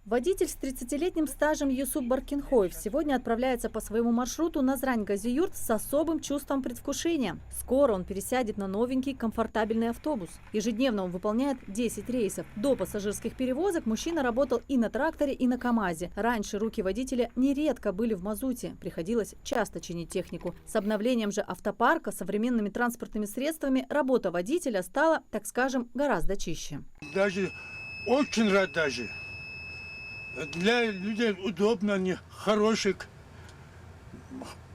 Водитель с 30-летним стажем Юсуп Баркинхоев сегодня отправляется по своему маршруту Назрань-Газиюрт с особым чувством предвкушения. Скоро он пересядет на новенький комфортабельный автобус. Ежедневно он выполняет 10 рейсов. До пассажирских перевозок мужчина работал и на тракторе, и на КАМАЗе. Раньше руки водителя нередко были в мазуте. Приходилось часто чинить технику. С обновлением же автопарка современными транспортными средствами работа водителя стала, так скажем, гораздо чище. Даже очень рад даже. Для людей удобно, они хороший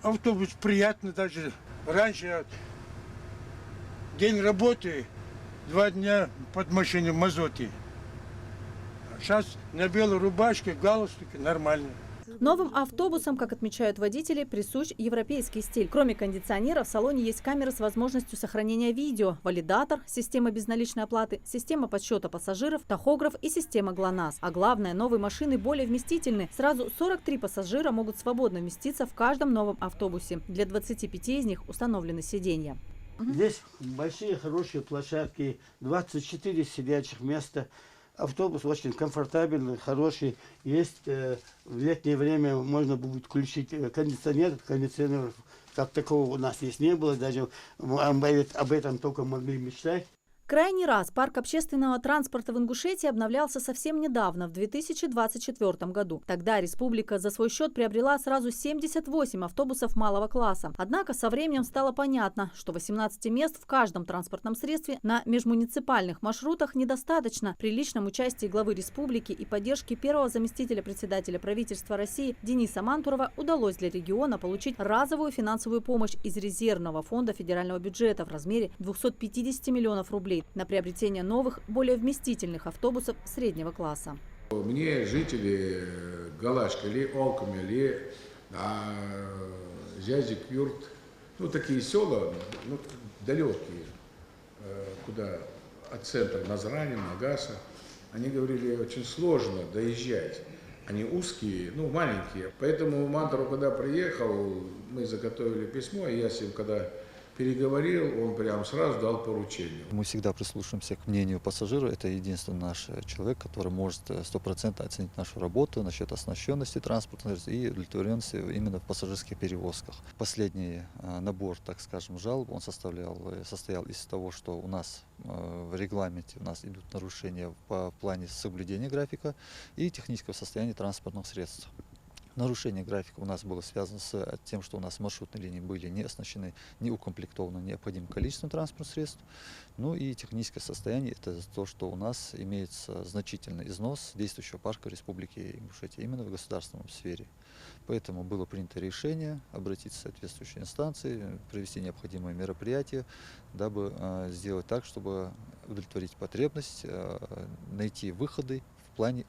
автобус, приятно даже. Раньше день работы, 2 дня под машиной в мазуте. Сейчас на белой рубашке, галстуке нормально. Новым автобусам, как отмечают водители, присущ европейский стиль. Кроме кондиционера, в салоне есть камеры с возможностью сохранения видео, валидатор, система безналичной оплаты, система подсчета пассажиров, тахограф и система ГЛОНАСС. А главное, новые машины более вместительны. Сразу 43 пассажира могут свободно вместиться в каждом новом автобусе. Для 25 из них установлены сиденья. Здесь большие хорошие площадки, 24 сидячих места. Автобус очень комфортабельный, хороший. Есть в летнее время можно будет включить кондиционер. Кондиционеров как такого у нас здесь не было. Даже об этом только могли мечтать. Крайний раз парк общественного транспорта в Ингушетии обновлялся совсем недавно, в 2024 году. Тогда республика за свой счет приобрела сразу 78 автобусов малого класса. Однако со временем стало понятно, что 18 мест в каждом транспортном средстве на межмуниципальных маршрутах недостаточно. При личном участии главы республики и поддержке первого заместителя председателя правительства России Дениса Мантурова удалось для региона получить разовую финансовую помощь из резервного фонда федерального бюджета в размере 250 миллионов рублей на приобретение новых, более вместительных автобусов среднего класса. Мне жители Галашка, или Олками, или Зязик-Юрт, такие села, далекие, куда от центра Назрани, Нагаса, они говорили, очень сложно доезжать. Они узкие, маленькие. Поэтому Мантуров, когда приехал, мы заготовили письмо, и я с ним, когда переговорил, он прямо сразу дал поручение. Мы всегда прислушиваемся к мнению пассажира. Это единственный наш человек, который может 100% оценить нашу работу насчет оснащенности транспорта и удовлетворенности именно в пассажирских перевозках. Последний набор, так скажем, жалоб, он состоял из того, что у нас в регламенте идут нарушения по плане соблюдения графика и технического состояния транспортных средств. Нарушение графика у нас было связано с тем, что у нас маршрутные линии были не оснащены, не укомплектованы необходимым количеством транспортных средств. И техническое состояние – это то, что у нас имеется значительный износ действующего парка Республики Ингушетия именно в государственном сфере. Поэтому было принято решение обратиться в соответствующие инстанции, провести необходимые мероприятия, дабы сделать так, чтобы удовлетворить потребность, найти выходы в плане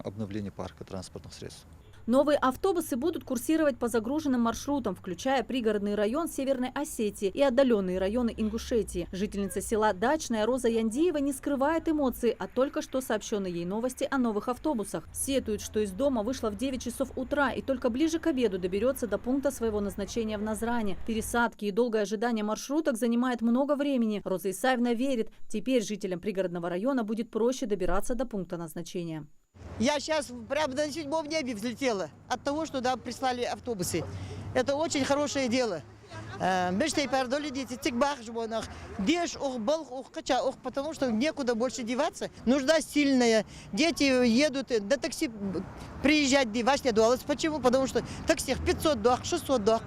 обновления парка транспортных средств. Новые автобусы будут курсировать по загруженным маршрутам, включая пригородный район Северной Осетии и отдаленные районы Ингушетии. Жительница села Дачная Роза Яндиева не скрывает эмоций от только что сообщенной ей новости о новых автобусах. Сетует, что из дома вышла в 9 часов утра и только ближе к обеду доберется до пункта своего назначения в Назране. Пересадки и долгое ожидание маршруток занимает много времени. Роза Исаевна верит, теперь жителям пригородного района будет проще добираться до пункта назначения. Я сейчас прямо на 7-м небе взлетела от того, что нам прислали автобусы. Это очень хорошее дело. Потому что некуда больше деваться. Нужда сильная. Дети едут на такси приезжать. Почему? Потому что такси 500 дох, 600 дох.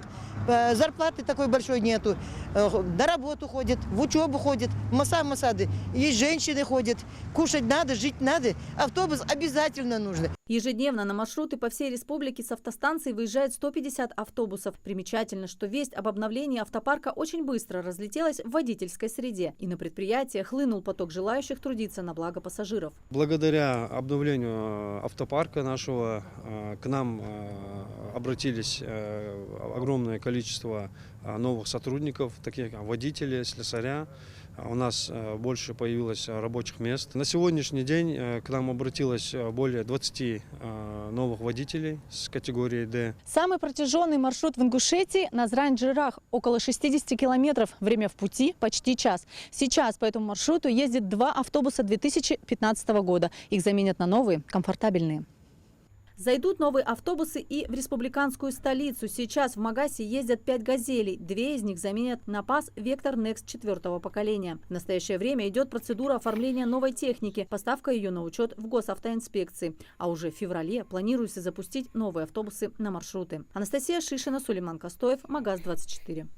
Зарплаты такой большой нету. На работу ходят, в учебу ходят, масады. Есть женщины ходят. Кушать надо, жить надо. Автобус обязательно нужно. Ежедневно на маршруты по всей республике с автостанций выезжает 150 автобусов. Примечательно, что весть об обновлении автопарка очень быстро разлетелась в водительской среде. И на предприятие хлынул поток желающих трудиться на благо пассажиров. Благодаря обновлению автопарка нашего к нам обратились огромное количество новых сотрудников, таких как водители, слесаря. У нас больше появилось рабочих мест. На сегодняшний день к нам обратилось более 20 новых водителей с категории D. Самый протяженный маршрут в Ингушетии – Назрань-Джирах, около 60 километров. Время в пути – почти час. Сейчас по этому маршруту ездит 2 автобуса 2015 года. Их заменят на новые, комфортабельные. Зайдут новые автобусы и в республиканскую столицу. Сейчас в Магасе ездят 5 «Газелей». 2 из них заменят на ПАЗ «Вектор Next» 4-го поколения. В настоящее время идет процедура оформления новой техники, поставка ее на учет в госавтоинспекции. А уже в феврале планируется запустить новые автобусы на маршруты. Анастасия Шишина, Сулейман Костоев, Магаз 24.